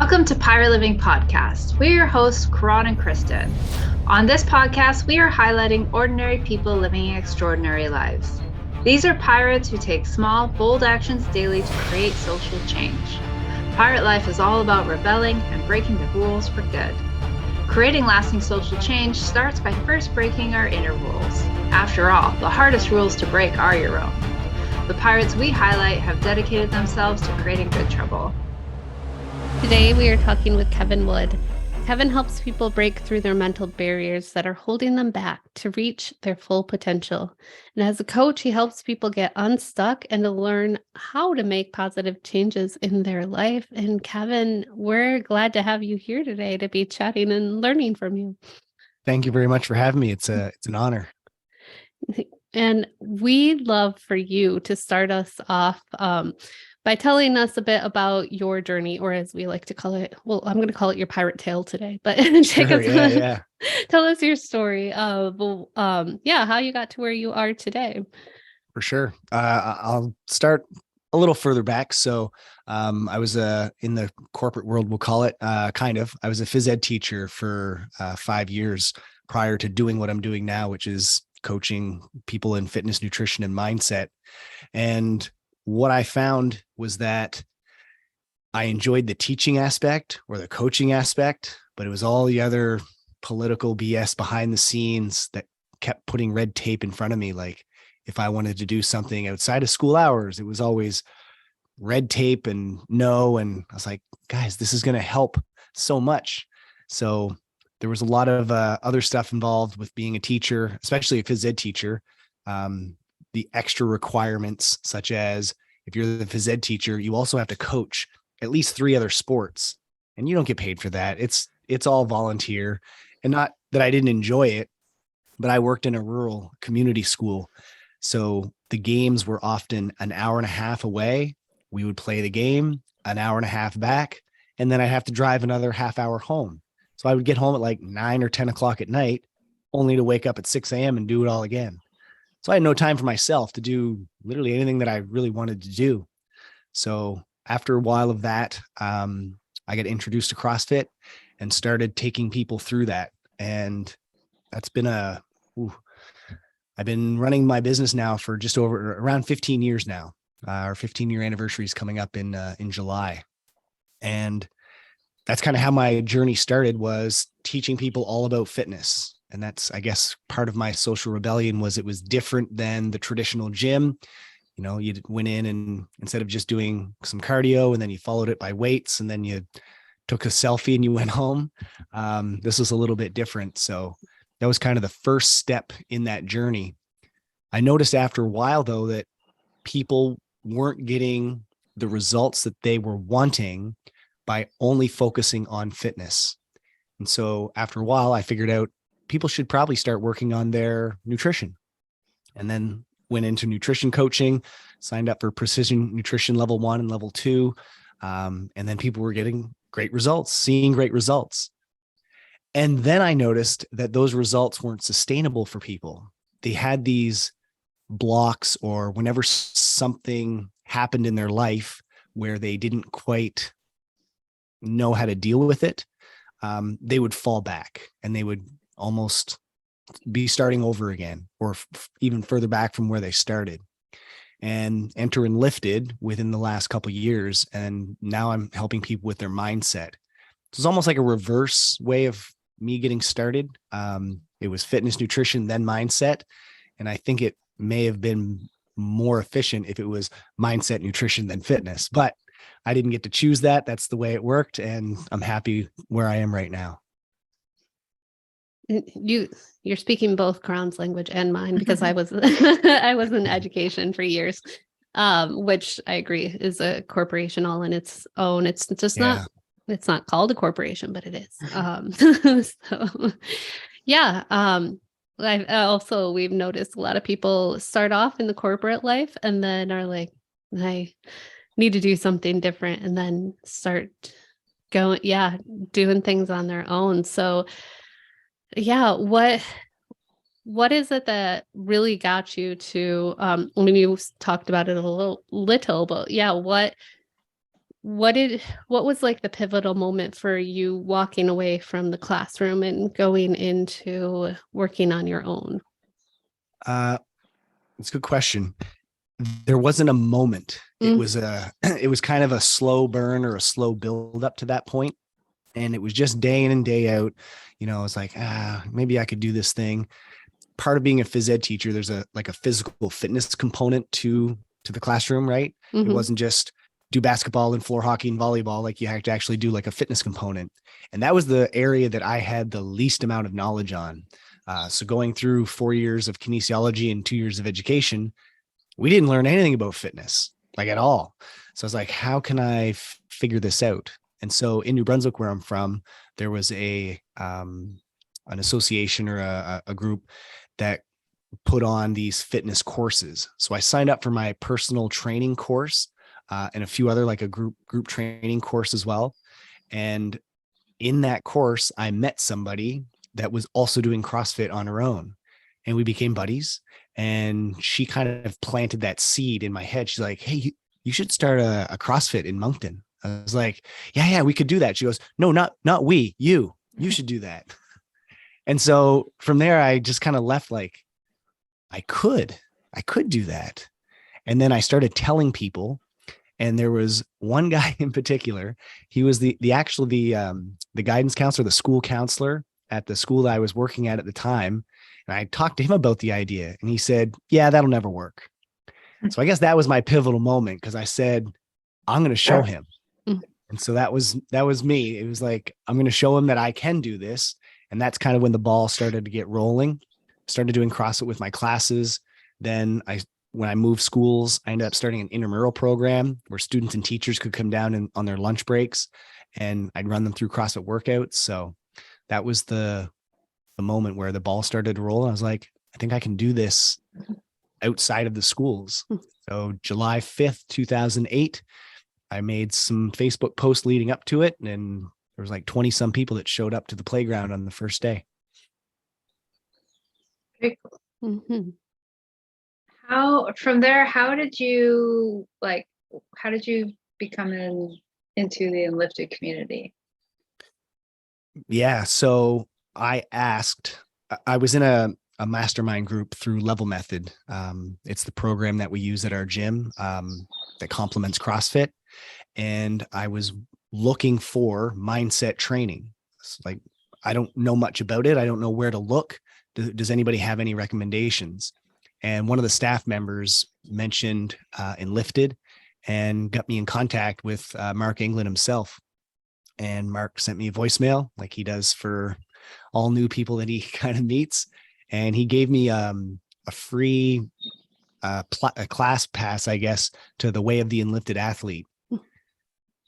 Welcome to Pirate Living Podcast. We're your hosts, Karan and Kristen. On this podcast, we are highlighting ordinary people living extraordinary lives. These are pirates who take small, bold actions daily to create social change. Pirate life is all about rebelling and breaking the rules for good. Creating lasting social change starts by first breaking our inner rules. After all, the hardest rules to break are your own. The pirates we highlight have dedicated themselves to creating good trouble. Today, we are talking with Kevin Wood. Kevin helps people break through their mental barriers that are holding them back to reach their full potential. And as a coach, he helps people get unstuck and to learn how to make positive changes in their life. And Kevin, we're glad to have you here today to be chatting and learning from you. Thank you very much for having me. It's an honor. And we'd love for you to start us off by telling us a bit about your journey, or as we like to call it, well, I'm going to call it your pirate tale today, but tell us your story of, how you got to where you are today. For sure. I'll start a little further back. So I was in the corporate world, we'll call it, kind of. I was a phys ed teacher for 5 years prior to doing what I'm doing now, which is coaching people in fitness, nutrition, and mindset. And what I found was that I enjoyed the teaching aspect or the coaching aspect, but it was all the other political BS behind the scenes that kept putting red tape in front of me. Like if I wanted to do something outside of school hours, it was always red tape and no. And I was like, guys, this is going to help so much. So there was a lot of other stuff involved with being a teacher, especially a phys ed teacher. The extra requirements, such as if you're the phys ed teacher, you also have to coach at least 3 other sports, and you don't get paid for that. It's all volunteer, and not that I didn't enjoy it, but I worked in a rural community school. So the games were often an hour and a half away. We would play the game, an hour and a half back, and then I'd have to drive another half hour home. So I would get home at like 9 or 10 o'clock at night, only to wake up at 6 a.m. and do it all again. So I had no time for myself to do literally anything that I really wanted to do. So after a while of that, I got introduced to CrossFit and started taking people through that. And that's been I've been running my business now for just over around 15 years now. Our 15-year anniversary is coming up in July. And that's kind of how my journey started, was teaching people all about fitness. And that's, I guess, part of my social rebellion was it was different than the traditional gym. You know, you went in and instead of just doing some cardio and then you followed it by weights and then you took a selfie and you went home. This was a little bit different. So that was kind of the first step in that journey. I noticed after a while, though, that people weren't getting the results that they were wanting by only focusing on fitness. And so after a while, I figured out people should probably start working on their nutrition, and then went into nutrition coaching, signed up for precision nutrition level 1 and level 2. And then people were getting great results, seeing great results. And then I noticed that those results weren't sustainable for people. They had these blocks, or whenever something happened in their life where they didn't quite know how to deal with it, they would fall back and they would almost be starting over again, or even further back from where they started. And Enter and Lifted within the last couple of years, and now I'm helping people with their mindset. So it's almost like a reverse way of me getting started. It was fitness, nutrition, then mindset, and I think it may have been more efficient if it was mindset, nutrition, then fitness. But I didn't get to choose that. That's the way it worked, and I'm happy where I am right now. You're speaking both Karan's language and mine, because I was I was in education for years, which I agree is a corporation all in its own. It's just not called a corporation, but it is. So we've noticed a lot of people start off in the corporate life and then are like, I need to do something different, and then start doing things on their own. So what is it that really got you to, when you talked about it a little, but what was like the pivotal moment for you walking away from the classroom and going into working on your own? It's a good question. There wasn't a moment. It was it was kind of a slow burn or a slow build up to that point. And it was just day in and day out. I was like, maybe I could do this thing. Part of being a phys ed teacher, there's a physical fitness component to the classroom, right? It wasn't just do basketball and floor hockey and volleyball. Like, you had to actually do like a fitness component. And that was the area that I had the least amount of knowledge on. So going through 4 years of kinesiology and 2 years of education, we didn't learn anything about fitness, like, at all. So I was like, how can I figure this out? And so in New Brunswick, where I'm from, there was an association or a group that put on these fitness courses. So I signed up for my personal training course and a few other, like a group training course as well. And in that course, I met somebody that was also doing CrossFit on her own, and we became buddies. And she kind of planted that seed in my head. She's like, hey, you should start a CrossFit in Moncton. I was like, yeah, we could do that. She goes, no, not we, you should do that. And so from there, I just kind of left like, I could do that. And then I started telling people, and there was one guy in particular. He was the guidance counselor, the school counselor at the school that I was working at the time. And I talked to him about the idea, and he said, yeah, that'll never work. So I guess that was my pivotal moment, because I said, I'm going to show him. And so that was me. It was like, I'm going to show him that I can do this. And that's kind of when the ball started to get rolling. Started doing CrossFit with my classes. Then when I moved schools, I ended up starting an intramural program where students and teachers could come down on their lunch breaks, and I'd run them through CrossFit workouts. So that was the moment where the ball started to roll. And I was like, I think I can do this outside of the schools. So July 5th, 2008, I made some Facebook posts leading up to it, and there was like 20 some people that showed up to the playground on the first day. Very cool. From there, how did you become into the Enlifted community? Yeah. So I was in a mastermind group through Level Method. It's the program that we use at our gym that complements CrossFit. And I was looking for mindset training. It's like, I don't know much about it. I don't know where to look. Does anybody have any recommendations? And one of the staff members mentioned Enlifted and got me in contact with Mark England himself. And Mark sent me a voicemail, like he does for all new people that he kind of meets. And he gave me a free a class pass, I guess, to the Way of the Enlifted Athlete.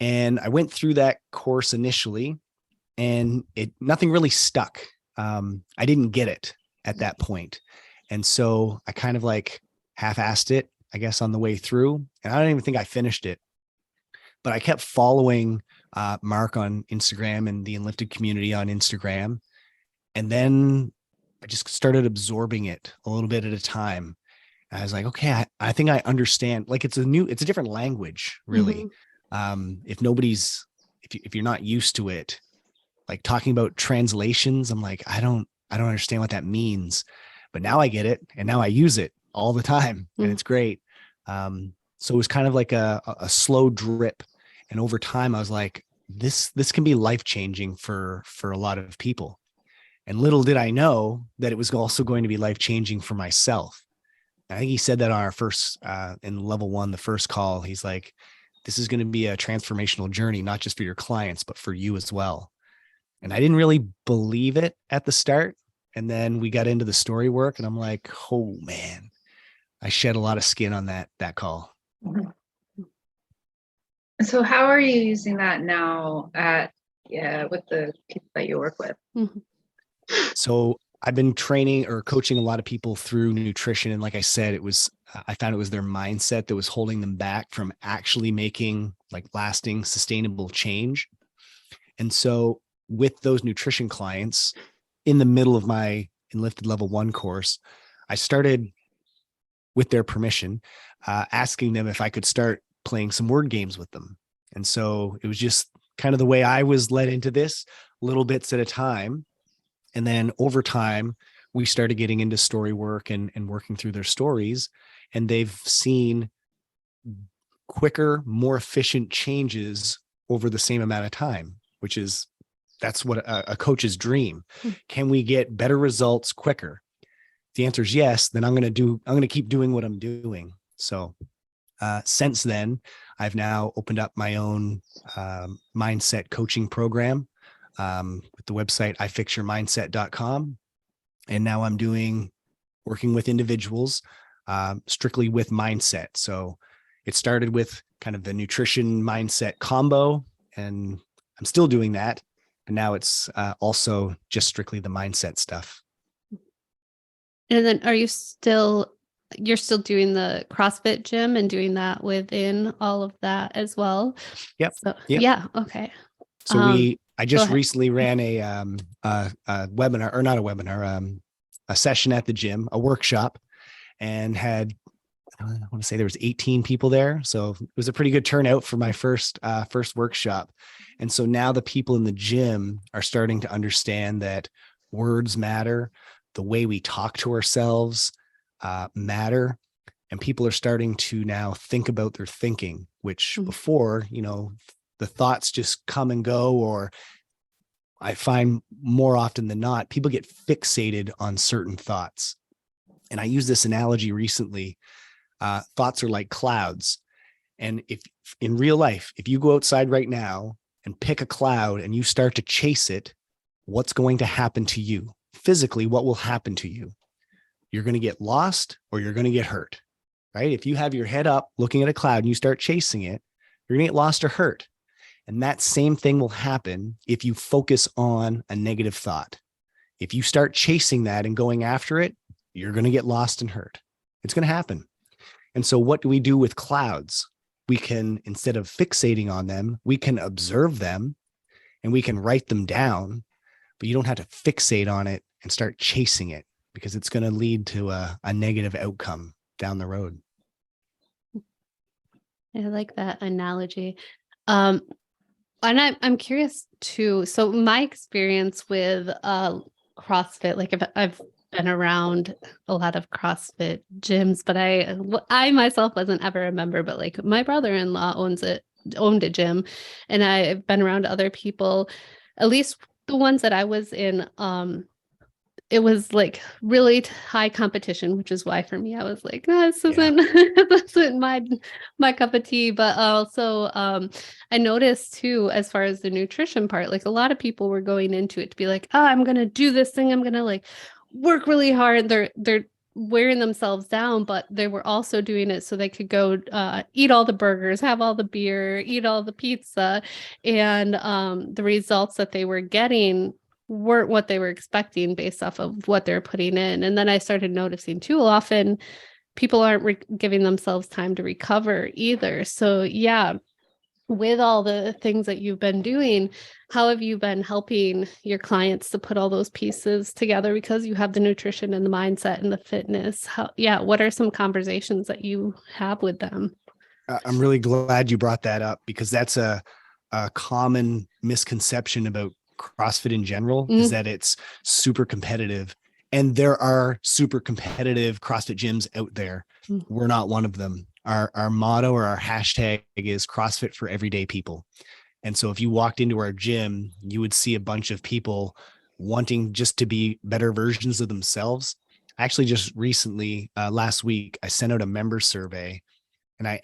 And I went through that course initially, and nothing really stuck. I didn't get it at that point. And so I kind of like half-assed it, I guess, on the way through. And I don't even think I finished it, but I kept following Mark on Instagram and the Enlifted community on Instagram. And then I just started absorbing it a little bit at a time. And I was like, okay, I think I understand. Like, it's a different language, really. If you're not used to it, like talking about translations, I'm like, I don't understand what that means, but now I get it. And now I use it all the time, and it's great. So it was kind of like a slow drip. And over time I was like, this can be life-changing for a lot of people. And little did I know that it was also going to be life-changing for myself. I think he said that on our first, in level 1, the first call, he's like, this is going to be a transformational journey, not just for your clients, but for you as well. And I didn't really believe it at the start. And then we got into the story work, and I'm like, oh man, I shed a lot of skin on that call. So how are you using that now with the people that you work with? So I've been training or coaching a lot of people through nutrition. And like I said, I found it was their mindset that was holding them back from actually making like lasting, sustainable change. And so with those nutrition clients, in the middle of my Enlifted level 1 course, I started, with their permission, asking them if I could start playing some word games with them. And so it was just kind of the way I was led into this, little bits at a time. And then over time, we started getting into story work and working through their stories. And they've seen quicker, more efficient changes over the same amount of time, that's what a coach's dream. Can we get better results quicker? If the answer is yes, then I'm going to keep doing what I'm doing. So since then, I've now opened up my own mindset coaching program with the website ifixyourmindset.com. And now I'm working with individuals strictly with mindset. So it started with kind of the nutrition mindset combo, and I'm still doing that. And now it's also just strictly the mindset stuff. And then you're still doing the CrossFit gym and doing that within all of that as well? Yep. So, yep. Yeah. Okay. So I just recently ran a webinar, or not a webinar, a session at the gym, a workshop, and had, I want to say there was 18 people there. So it was a pretty good turnout for my first workshop. And so now the people in the gym are starting to understand that words matter, the way we talk to ourselves matter. And people are starting to now think about their thinking, which before, the thoughts just come and go, or I find more often than not, people get fixated on certain thoughts. And I used this analogy recently. Thoughts are like clouds. And if in real life, if you go outside right now and pick a cloud and you start to chase it, what's going to happen to you? Physically, what will happen to you? You're going to get lost or you're going to get hurt, right? If you have your head up looking at a cloud and you start chasing it, you're going to get lost or hurt. And that same thing will happen if you focus on a negative thought. If you start chasing that and going after it, you're going to get lost and hurt. It's going to happen. And so what do we do with clouds? We can, instead of fixating on them, we can observe them and we can write them down, but you don't have to fixate on it and start chasing it, because it's going to lead to a negative outcome down the road. I like that analogy. And I'm curious too. So my experience with CrossFit, like I've been around a lot of CrossFit gyms, but I myself wasn't ever a member, but like my brother-in-law owned a gym, and I've been around other people, at least the ones that I was in. It was like really high competition, which is why for me, I was like, no, this isn't, this isn't my cup of tea. But also I noticed too, as far as the nutrition part, like a lot of people were going into it to be like, oh, I'm going to do this thing. I'm going to like work really hard. They're wearing themselves down, but they were also doing it so they could go eat all the burgers, have all the beer, eat all the pizza. And the results that they were getting weren't what they were expecting based off of what they're putting in. And then I started noticing too, often people aren't giving themselves time to recover either. So yeah, with all the things that you've been doing, how have you been helping your clients to put all those pieces together? Because you have the nutrition and the mindset and the fitness. What are some conversations that you have with them? I'm really glad you brought that up, because that's a common misconception about CrossFit in general, is that it's super competitive. And there are super competitive CrossFit gyms out there. We're not one of them. Our motto, or our hashtag, is CrossFit for everyday people. And so if you walked into our gym, you would see a bunch of people wanting just to be better versions of themselves. Actually, just recently, last week, I sent out a member survey, and I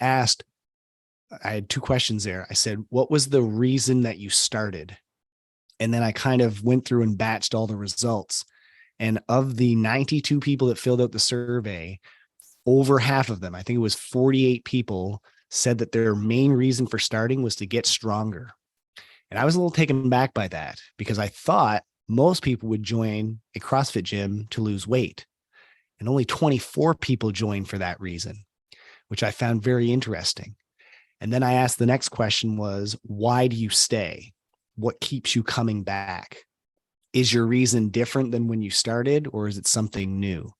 had two questions there. I said, what was the reason that you started? And then I kind of went through and batched all the results. And of the 92 people that filled out the survey, over half of them, I think it was 48 people, said that their main reason for starting was to get stronger. And I was a little taken back by that, because I thought most people would join a CrossFit gym to lose weight. And only 24 people joined for that reason, which I found very interesting. And then I asked, the next question was, why do you stay? What keeps you coming back? Is your reason different than when you started, or is it something new?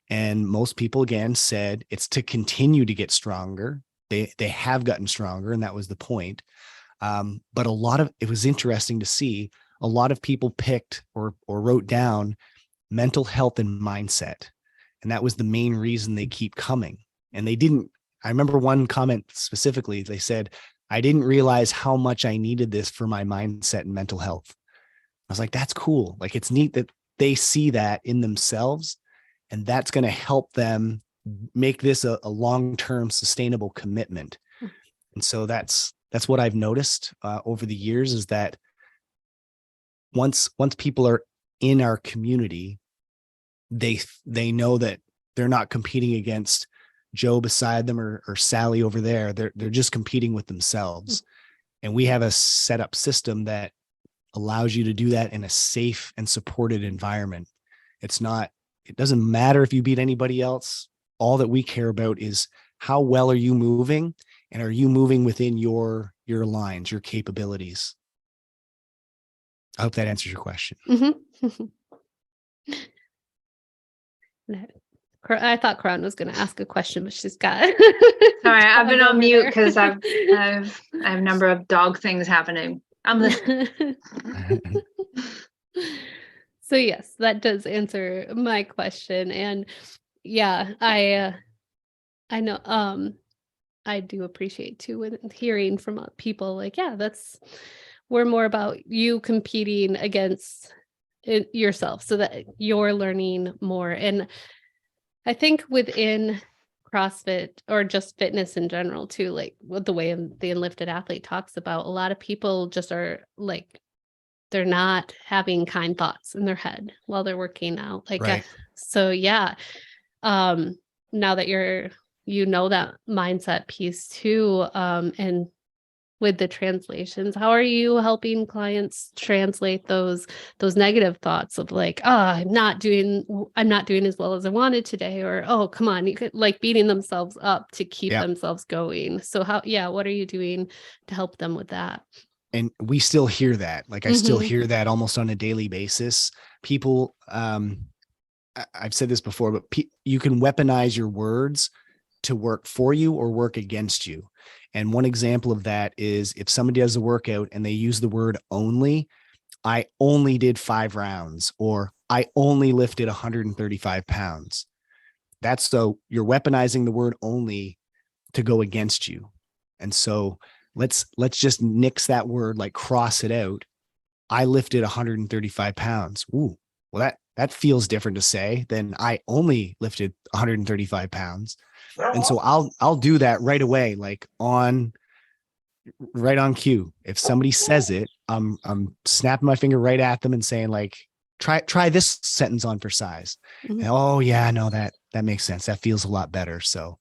And most people, again, said it's to continue to get stronger. They have gotten stronger, and that was the point. But it was interesting to see a lot of people picked or wrote down mental health and mindset. And that was the main reason they keep coming. And I remember one comment specifically, they said, I didn't realize how much I needed this for my mindset and mental health. I was like, that's cool. Like, it's neat that they see that in themselves, and that's going to help them make this a long-term sustainable commitment. And so that's what I've noticed over the years, is that once people are in our community, they know that they're not competing against Joe beside them or Sally over there. They're just competing with themselves. And we have a set up system that allows you to do that in a safe and supported environment. It doesn't matter if you beat anybody else. All that we care about is how well are you moving, and are you moving within your lines, your capabilities? I hope that answers your question. Mm-hmm. I thought Karan was going to ask a question, but she's got. Sorry, I've been on mute because I have a number of dog things happening. I'm listening. So yes, that does answer my question, and yeah, I know. I do appreciate too when hearing from people like, yeah, we're more about you competing against yourself so that you're learning more. And I think within CrossFit, or just fitness in general too, like with the way the Enlifted Athlete talks about, a lot of people just are like, they're not having kind thoughts in their head while they're working out. Like, right. So yeah. Now that you know that mindset piece too, and with the translations, how are you helping clients translate those negative thoughts of like, oh, I'm not doing as well as I wanted today, or oh, come on, you could, like, beating themselves up to keep themselves going. So what are you doing to help them with that? And we still hear that. Like, I still hear that almost on a daily basis. People, I've said this before, but you can weaponize your words to work for you or work against you. And one example of that is if somebody does a workout and they use the word only, I only did 5 rounds, or I only lifted 135 pounds. So you're weaponizing the word only to go against you. And so let's just nix that word, like cross it out. I lifted 135 pounds. Ooh, well, that feels different to say than I only lifted 135 pounds. And so I'll do that right away, like right on cue. If somebody says it, I'm snapping my finger right at them and saying, like, try this sentence on for size. And, oh yeah, no, that makes sense. That feels a lot better. So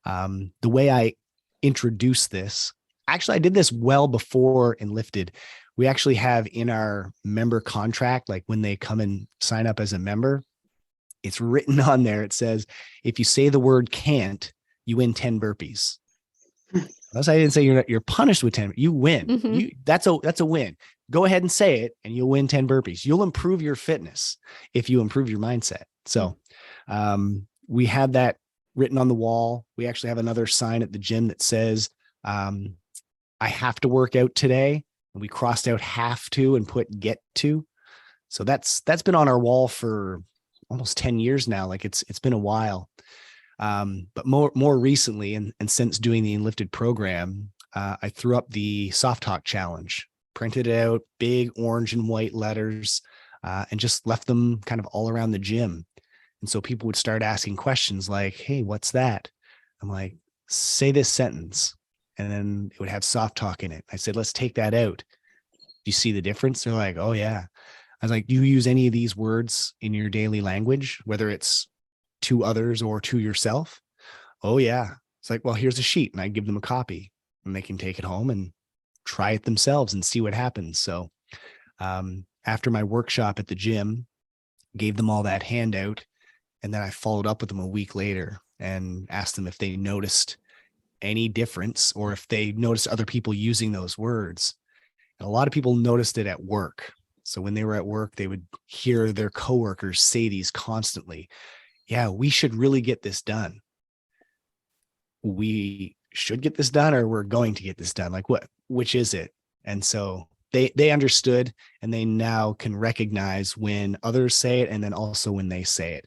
the way I introduce this, actually, I did this well before Enlifted. We actually have in our member contract, like when they come and sign up as a member, it's written on there. It says, if you say the word can't, you win 10 burpees. Unless I didn't say you're punished with 10, you win. That's a win. Go ahead and say it and you'll win 10 burpees. You'll improve your fitness if you improve your mindset. So we had that written on the wall. We actually have another sign at the gym that says, I have to work out today. And we crossed out have to and put get to. So that's been on our wall for almost 10 years now. Like it's been a while. But more recently, and since doing the Enlifted program, I threw up the Soft Talk Challenge, printed it out, big orange and white letters, and just left them kind of all around the gym. And so people would start asking questions like, hey, what's that? I'm like, say this sentence. And then it would have soft talk in it. I said, let's take that out. Do you see the difference? They're like, oh yeah. I was like, do you use any of these words in your daily language, whether it's to others or to yourself? Oh yeah. It's like, well, here's a sheet, and I give them a copy and they can take it home and try it themselves and see what happens. So after my workshop at the gym, gave them all that handout. And then I followed up with them a week later and asked them if they noticed any difference or if they noticed other people using those words. And a lot of people noticed it at work. So when they were at work, they would hear their coworkers say these constantly. Yeah, we should really get this done. should get this done or we're going to get this done. Like which is it? And so they understood, and they now can recognize when others say it and then also when they say it.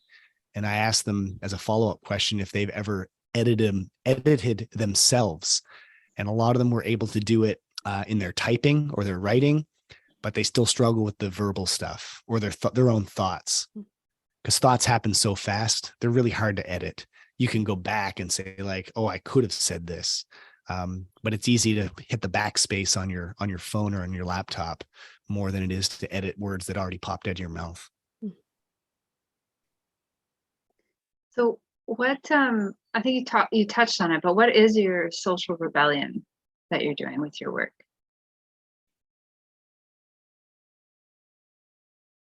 And I asked them as a follow-up question if they've ever edited themselves. And a lot of them were able to do it in their typing or their writing, but they still struggle with the verbal stuff or their own thoughts, because thoughts happen so fast. They're really hard to edit. You can go back and say like, oh, I could have said this. But it's easy to hit the backspace on your phone or on your laptop more than it is to edit words that already popped out of your mouth. So what, I think you touched on it, but what is your social rebellion that you're doing with your work?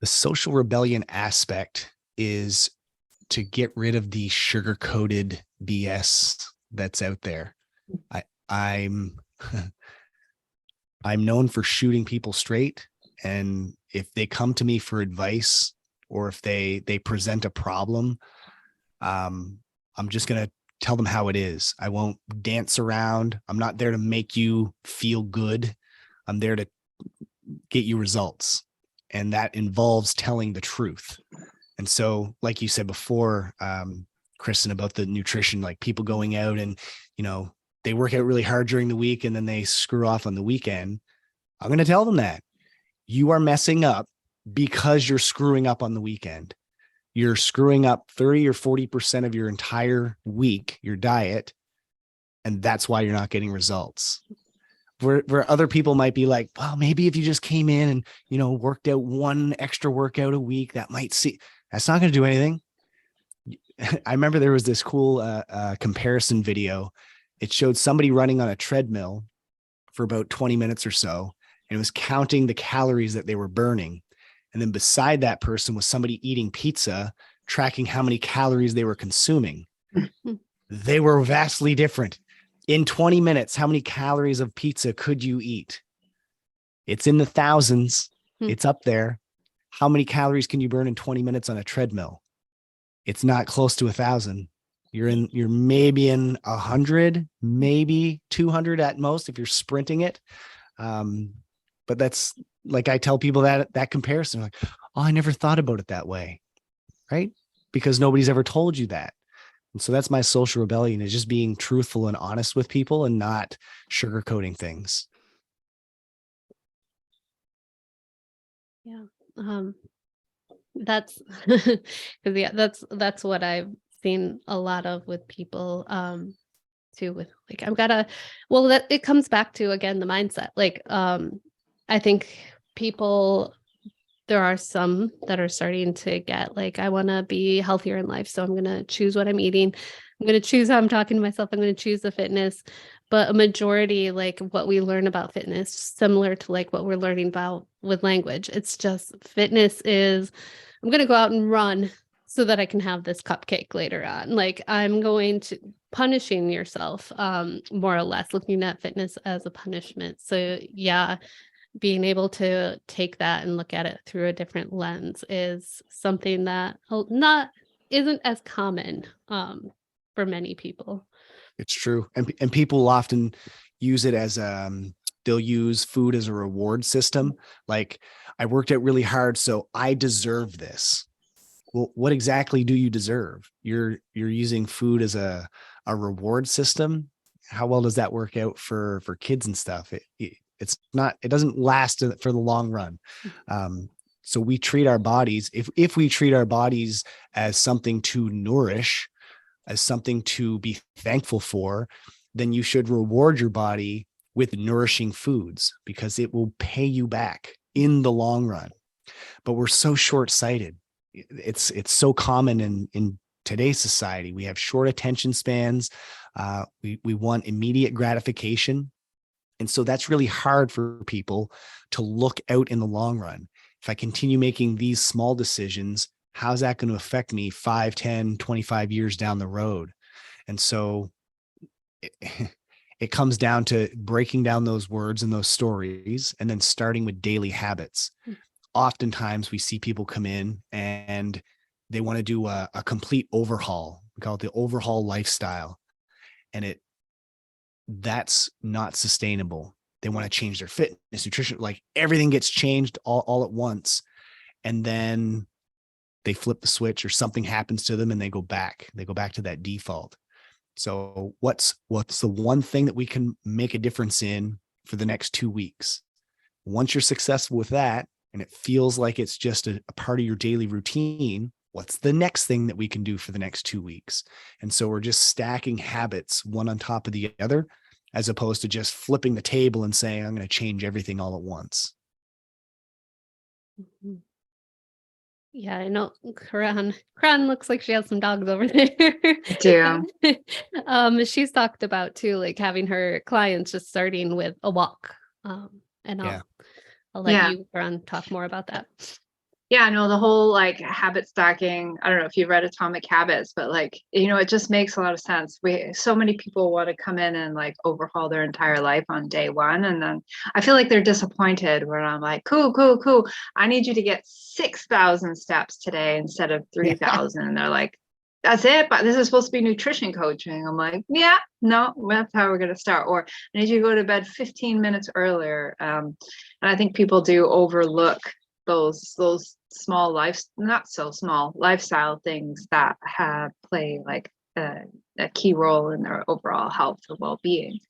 The social rebellion aspect is to get rid of the sugar-coated BS that's out there. I'm known for shooting people straight. And if they come to me for advice, or if they present a problem, I'm just going to tell them how it is. I won't dance around. I'm not there to make you feel good. I'm there to get you results. And that involves telling the truth. And so, like you said before, Kristen, about the nutrition, like people going out and, they work out really hard during the week and then they screw off on the weekend. I'm going to tell them that you are messing up because you're screwing up on the weekend. You're screwing up 30 or 40% of your entire week, your diet. And that's why you're not getting results. Where other people might be like, well, maybe if you just came in and, worked out one extra workout a week, that's not going to do anything. I remember there was this cool comparison video. It showed somebody running on a treadmill for about 20 minutes or so, and it was counting the calories that they were burning. And then beside that person was somebody eating pizza, tracking how many calories they were consuming. They were vastly different. In 20 minutes, how many calories of pizza could you eat? It's in the thousands. It's up there. How many calories can you burn in 20 minutes on a treadmill? It's not close to 1,000. You're maybe in 100, maybe 200 at most if you're sprinting it. But that's, like, I tell people that comparison, like, oh, I never thought about it that way. Right? Because nobody's ever told you that. And so that's my social rebellion, is just being truthful and honest with people and not sugarcoating things. Yeah. That's because that's what I've seen a lot of with people too, with like, that it comes back to, again, the mindset. Like, I think there are some that are starting to get like, I want to be healthier in life, so I'm going to choose what I'm eating. I'm going to choose how I'm talking to myself. I'm going to choose the fitness. But a majority, like what we learn about fitness, similar to like what we're learning about with language, it's just fitness is, I'm going to go out and run so that I can have this cupcake later on. Like, I'm going to punishing yourself, more or less, looking at fitness as a punishment. So yeah, being able to take that and look at it through a different lens is something that isn't as common for many people. It's true. And people often use it as they'll use food as a reward system. Like, I worked out really hard, so I deserve this. Well, what exactly do you deserve? You're using food as a reward system. How well does that work out for kids and stuff? It doesn't last for the long run. So we treat our bodies, if we treat our bodies as something to nourish, as something to be thankful for, then you should reward your body with nourishing foods, because it will pay you back in the long run. But we're so short-sighted. It's so common in today's society. We have short attention spans. We want immediate gratification. And so that's really hard for people to look out in the long run. If I continue making these small decisions, how's that going to affect me 5, 10, 25 years down the road? And so it comes down to breaking down those words and those stories, and then starting with daily habits. Oftentimes we see people come in and they want to do a complete overhaul. We call it the overhaul lifestyle. And that's not sustainable. They want to change their fitness, nutrition, like everything gets changed all at once. And then they flip the switch or something happens to them and they go back to that default. So what's the one thing that we can make a difference in for the next 2 weeks? Once you're successful with that, and it feels like it's just a part of your daily routine, what's the next thing that we can do for the next 2 weeks? And so we're just stacking habits one on top of the other, as opposed to just flipping the table and saying, I'm going to change everything all at once. Mm-hmm. Yeah, I know Karan looks like she has some dogs over there. I do. She's talked about too, like having her clients just starting with a walk. And I'll let you, Karan, talk more about that. Yeah, no, the whole like habit stacking. I don't know if you've read Atomic Habits, but like, it just makes a lot of sense. So many people want to come in and like overhaul their entire life on day one. And then I feel like they're disappointed when I'm like, cool. I need you to get 6,000 steps today instead of 3,000. And they're like, that's it, but this is supposed to be nutrition coaching. I'm like, yeah, no, that's how we're going to start. Or I need you to go to bed 15 minutes earlier. And I think people do overlook those small not so small lifestyle things that play like a key role in their overall health or well-being.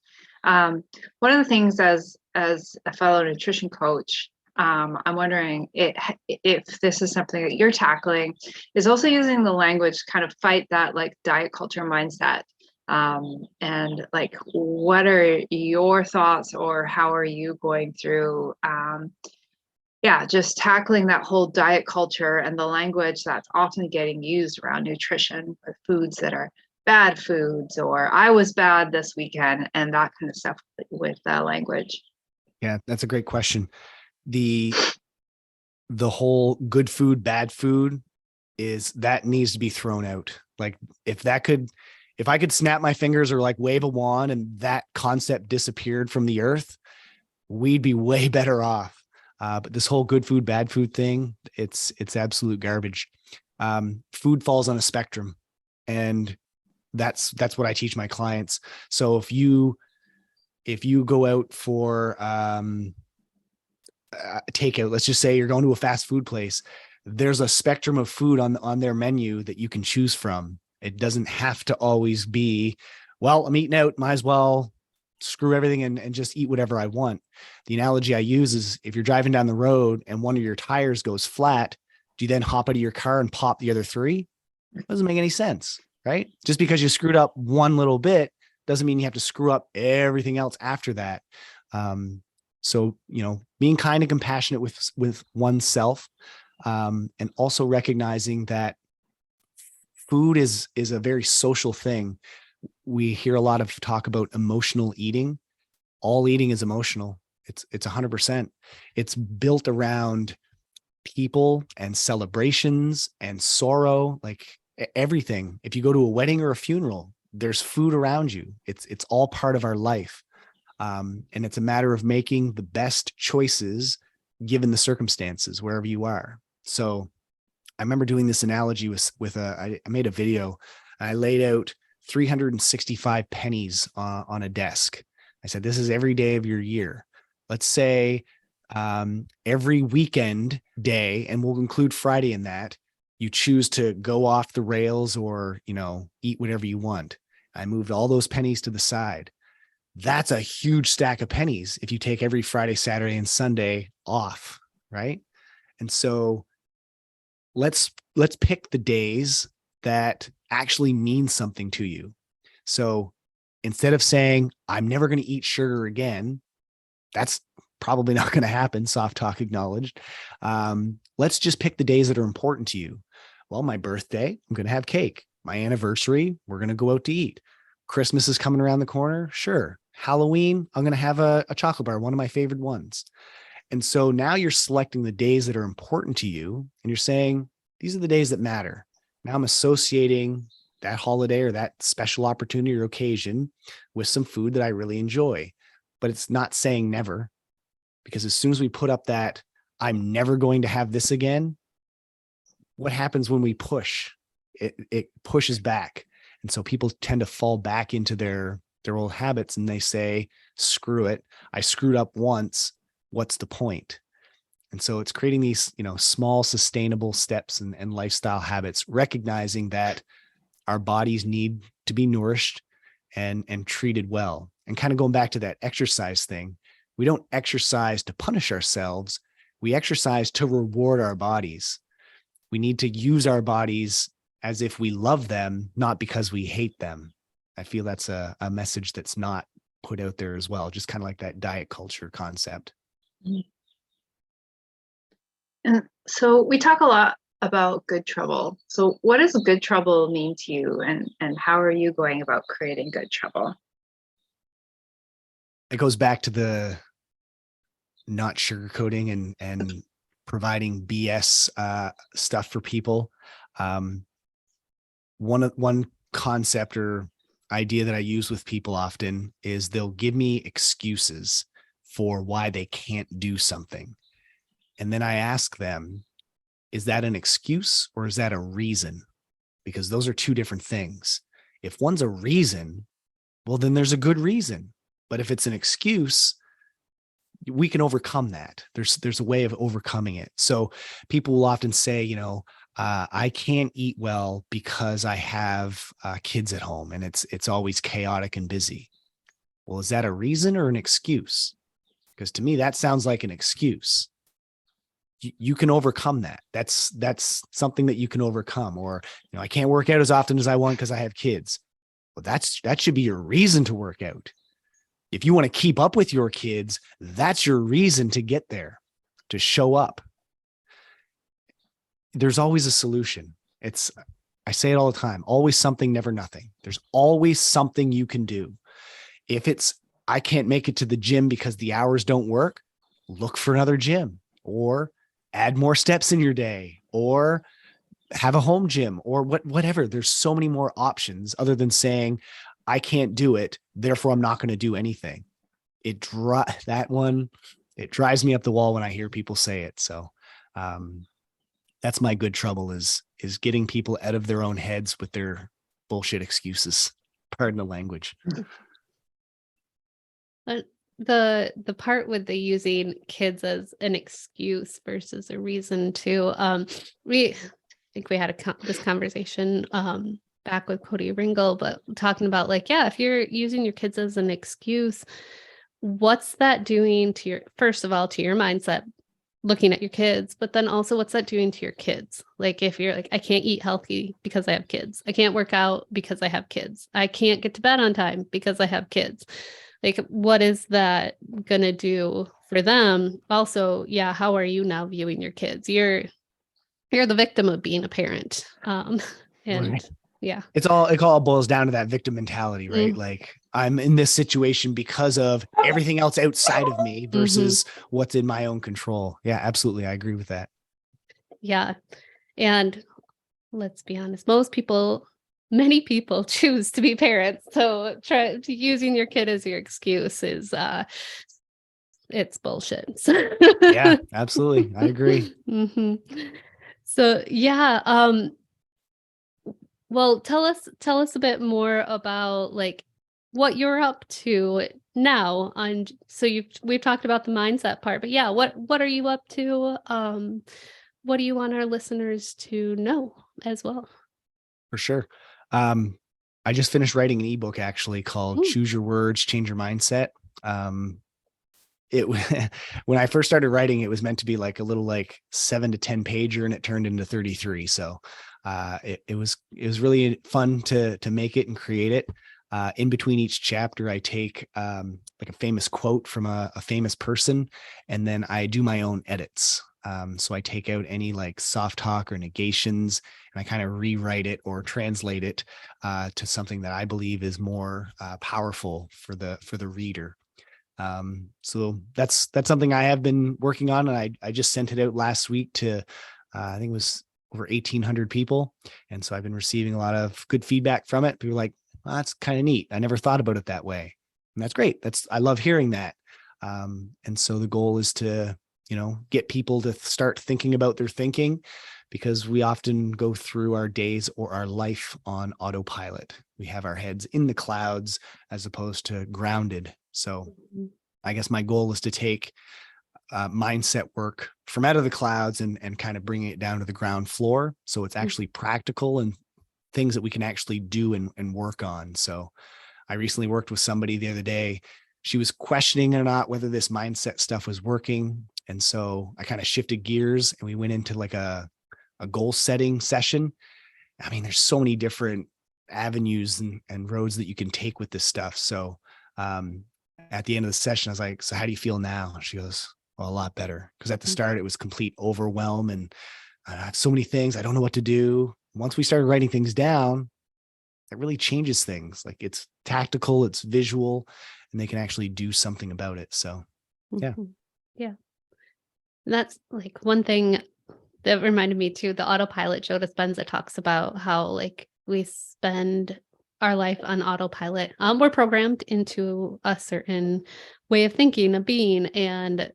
One of the things as a fellow nutrition coach, I'm wondering if this is something that you're tackling, is also using the language to kind of fight that like diet culture mindset. And like, what are your thoughts, or how are you going through just tackling that whole diet culture and the language that's often getting used around nutrition for foods that are bad foods, or I was bad this weekend, and that kind of stuff with language? Yeah, that's a great question. The whole good food, bad food that needs to be thrown out. Like if I could snap my fingers or like wave a wand and that concept disappeared from the earth, we'd be way better off. But this whole good food, bad food thing, it's absolute garbage. Food falls on a spectrum, and that's what I teach my clients. So if you go out for takeout, let's just say you're going to a fast food place, there's a spectrum of food on their menu that you can choose from. It doesn't have to always be, well, I'm eating out, might as well screw everything and just eat whatever I want. The analogy I use is if you're driving down the road and one of your tires goes flat, do you then hop out of your car and pop the other three? It doesn't make any sense, right? Just because you screwed up one little bit doesn't mean you have to screw up everything else after that. So, being kind and compassionate with oneself, and also recognizing that food is a very social thing. We hear a lot of talk about emotional eating. All eating is emotional. It's 100%. It's built around people and celebrations and sorrow, like everything. If you go to a wedding or a funeral, there's food around you. It's all part of our life. And it's a matter of making the best choices given the circumstances wherever you are. So I remember doing this analogy I made a video. I laid out 365 pennies on a desk. I said, this is every day of your year. Let's say every weekend day, and we'll include Friday in that, you choose to go off the rails or, eat whatever you want. I moved all those pennies to the side. That's a huge stack of pennies if you take every Friday, Saturday, and Sunday off, right? And so let's pick the days that actually mean something to you. So instead of saying, I'm never going to eat sugar again, that's probably not going to happen. Soft talk acknowledged. Let's just pick the days that are important to you. Well, my birthday, I'm going to have cake. My anniversary, we're going to go out to eat. Christmas is coming around the corner. Sure. Halloween, I'm going to have a chocolate bar, one of my favorite ones. And so now you're selecting the days that are important to you, and you're saying, these are the days that matter. Now I'm associating that holiday or that special opportunity or occasion with some food that I really enjoy. But it's not saying never, because as soon as we put up that I'm never going to have this again, what happens when we push? It pushes back. And so people tend to fall back into their their old habits and they say, screw it. I screwed up once. What's the point? And so it's creating these, small sustainable steps and lifestyle habits, recognizing that our bodies need to be nourished and treated well. And kind of going back to that exercise thing, we don't exercise to punish ourselves. We exercise to reward our bodies. We need to use our bodies as if we love them, not because we hate them. I feel that's a message that's not put out there as well, just kind of like that diet culture concept. And so we talk a lot about good trouble. So what does good trouble mean to you, and how are you going about creating good trouble? It goes back to the not sugarcoating and providing BS stuff for people. One concept or idea that I use with people often is they'll give me excuses for why they can't do something. And then I ask them, is that an excuse or is that a reason? Because those are two different things. If one's a reason, well, then there's a good reason. But if it's an excuse, we can overcome that. There's a way of overcoming it. So people will often say, I can't eat well because I have kids at home and it's always chaotic and busy. Well, is that a reason or an excuse? Because to me, that sounds like an excuse. You can overcome that. That's something that you can overcome. Or, I can't work out as often as I want because I have kids. Well, that should be your reason to work out. If you want to keep up with your kids, that's your reason to get there, to show up. There's always a solution. I say it all the time, always something, never nothing. There's always something you can do. If it's, I can't make it to the gym because the hours don't work, look for another gym, or add more steps in your day, or have a home gym, or whatever. There's so many more options other than saying, I can't do it, therefore I'm not going to do anything. It drives me up the wall when I hear people say it. So that's my good trouble is getting people out of their own heads with their bullshit excuses. Pardon the language. The part with the using kids as an excuse versus a reason too. I think we had this conversation back with Cody Ringle, but talking about if you're using your kids as an excuse, what's that doing to first of all, to your mindset, looking at your kids, but then also what's that doing to your kids? Like if you're like, I can't eat healthy because I have kids. I can't work out because I have kids. I can't get to bed on time because I have kids. Like, what is that going to do for them? Also, how are you now viewing your kids? You're the victim of being a parent. And right. Yeah. It all boils down to that victim mentality, right? Like I'm in this situation because of everything else outside of me versus what's in my own control. Yeah, absolutely. I agree with that. Yeah. And let's be honest, many people choose to be parents. So using your kid as your excuse is it's bullshit. Yeah, absolutely. I agree. So well, tell us a bit more about what you're up to now. We've talked about the mindset part, but what are you up to? What do you want our listeners to know as well? For sure. I just finished writing an ebook actually called Choose Your Words, Change Your Mindset. When I first started writing, it was meant to be like a little 7 to 10 pager, and it turned into 33. So it was really fun to make it and create it. In between each chapter, I take a famous quote from a famous person, and then I do my own edits. So I take out any soft talk or negations, and I kind of rewrite it or translate it to something that I believe is more powerful for the reader. So that's something I have been working on, and I just sent it out last week to I think it was over 1,800 people, and so I've been receiving a lot of good feedback from it. People are like, well, that's kind of neat. I never thought about it that way, and that's great. I love hearing that. And so the goal is to get people to start thinking about their thinking, because we often go through our days or our life on autopilot. We have our heads in the clouds as opposed to grounded. So I guess my goal is to take mindset work from out of the clouds and kind of bringing it down to the ground floor. So it's actually practical and things that we can actually do and work on. So I recently worked with somebody the other day. She was questioning or not whether this mindset stuff was working. And so I kind of shifted gears and we went into like a goal setting session. I mean, there's so many different avenues and roads that you can take with this stuff. So at the end of the session, I was like, so how do you feel now? And she goes, well, a lot better. Because at the start, it was complete overwhelm and I have so many things. I don't know what to do. Once we started writing things down, it really changes things. Like it's tactical, it's visual, and they can actually do something about it. So, yeah. Yeah. That's like one thing that reminded me too. The autopilot, Joe Dispenza talks about how like we spend our life on autopilot. We're programmed into a certain way of thinking, of being, and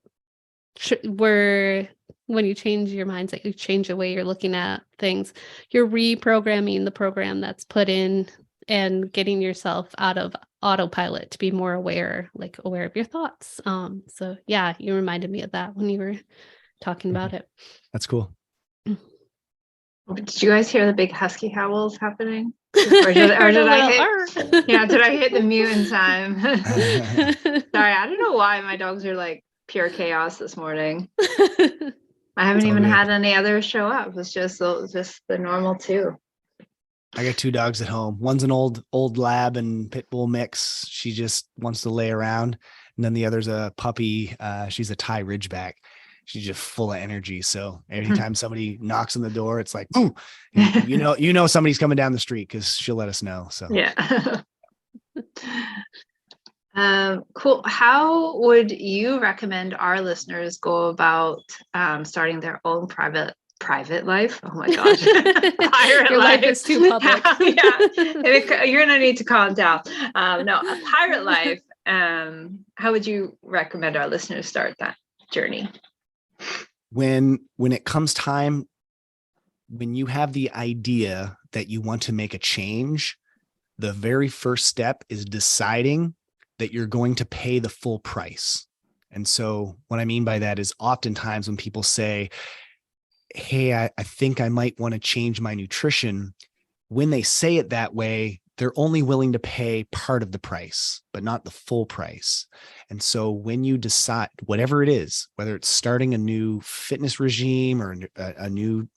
when you change your mindset, you change the way you're looking at things. You're reprogramming the program that's put in and getting yourself out of autopilot to be more aware of your thoughts. So yeah, you reminded me of that when you were talking about it. That's cool. Did you guys hear the big husky howls happening? Or did I hit? Yeah, did I hit the mute in time? Sorry, I don't know why my dogs are like pure chaos this morning. I haven't even had any others show up. It's just the normal two. I got 2 dogs at home. One's an old lab and pit bull mix. She just wants to lay around. And then the other's a puppy. She's a Thai Ridgeback. She's just full of energy. So anytime somebody knocks on the door, it's like, boom, you know, somebody's coming down the street because she'll let us know. So yeah. Cool. How would you recommend our listeners go about starting their own private life? Oh my gosh. Your life is too public. Yeah. You're gonna need to calm down. No, a pirate life. How would you recommend our listeners start that journey? When it comes time, when you have the idea that you want to make a change, the very first step is deciding that you're going to pay the full price. And so what I mean by that is oftentimes when people say, hey, I think I might want to change my nutrition, when they say it that way, they're only willing to pay part of the price, but not the full price. And so when you decide, whatever it is, whether it's starting a new fitness regime or a new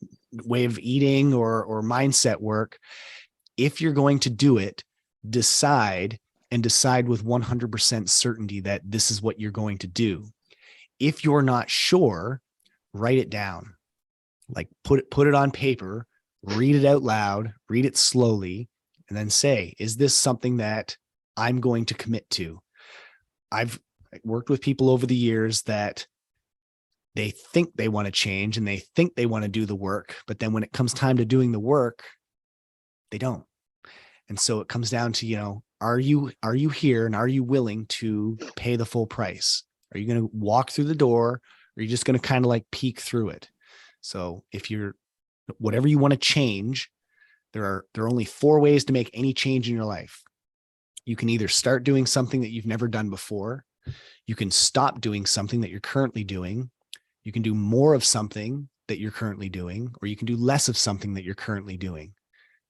way of eating or mindset work, if you're going to do it, decide with 100% certainty that this is what you're going to do. If you're not sure, write it down. Like put it on paper, read it out loud, read it slowly, and then say, is this something that I'm going to commit to? I've worked with people over the years that they think they want to change and they think they want to do the work, but then when it comes time to doing the work, they don't. And so it comes down to, are you here and are you willing to pay the full price? Are you going to walk through the door or are you just going to kind of like peek through it? So if whatever you want to change, there are only 4 ways to make any change in your life. You can either start doing something that you've never done before. You can stop doing something that you're currently doing. You can do more of something that you're currently doing, or you can do less of something that you're currently doing.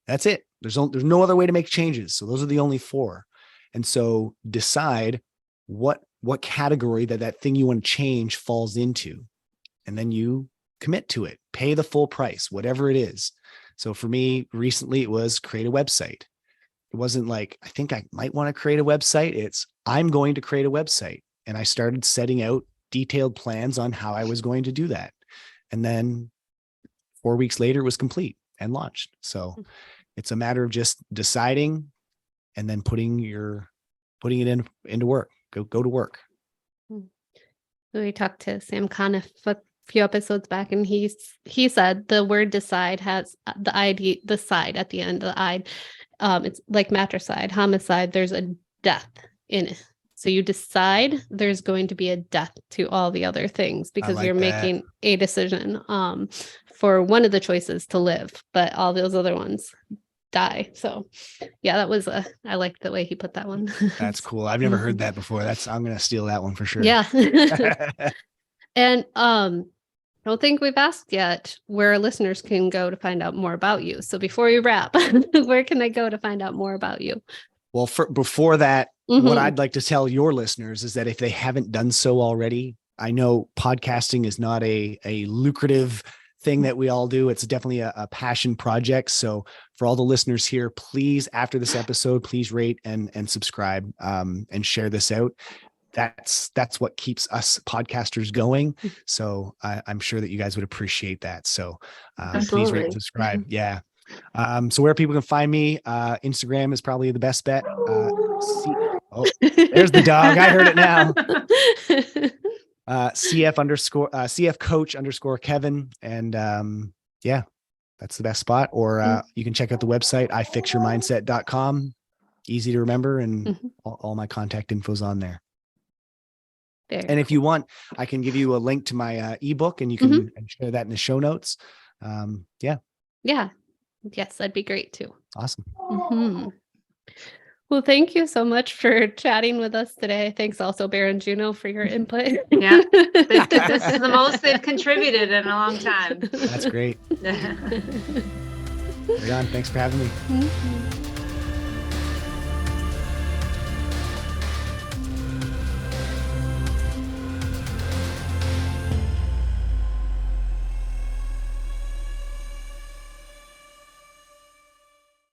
That's it. There's no other way to make changes. So those are the only 4. And so decide what category that thing you want to change falls into. And then you commit to it, pay the full price, whatever it is. So for me, recently it was create a website. It wasn't like, I think I might want to create a website. It's, I'm going to create a website. And I started setting out detailed plans on how I was going to do that. And then 4 weeks later, it was complete and launched. So it's a matter of just deciding and then putting it into work. Go to work. We talked to Sam Kahn a few episodes back, and he said the word decide has the side at the end of the "ide." It's like matricide, homicide. There's a death in it. So you decide there's going to be a death to all the other things because you're making a decision. for one of the choices to live, but all those other ones die. So yeah, that was I liked the way he put that one. That's cool. I've never heard that before. I'm going to steal that one for sure. Yeah. And I don't think we've asked yet where listeners can go to find out more about you. So before we wrap, where can they go to find out more about you? Well, before that, what I'd like to tell your listeners is that if they haven't done so already, I know podcasting is not a lucrative thing that we all do. It's definitely a passion project. So for all the listeners here, please, after this episode, please rate and subscribe and share this out. That's what keeps us podcasters going. So I'm sure that you guys would appreciate that. So please rate and subscribe. Yeah. So where people can find me, Instagram is probably the best bet. There's the dog. I heard it now. CF coach _ Kevin. And yeah, that's the best spot. Or you can check out the website, ifixyourmindset.com. Easy to remember. And all my contact info's on there. And if you want, I can give you a link to my ebook and you can share that in the show notes. Yeah. Yes, that'd be great too. Awesome. Well, thank you so much for chatting with us today. Thanks also, Bear and Juno, for your input. Yeah, this is the most they've contributed in a long time. That's great. Right on. Thanks for having me.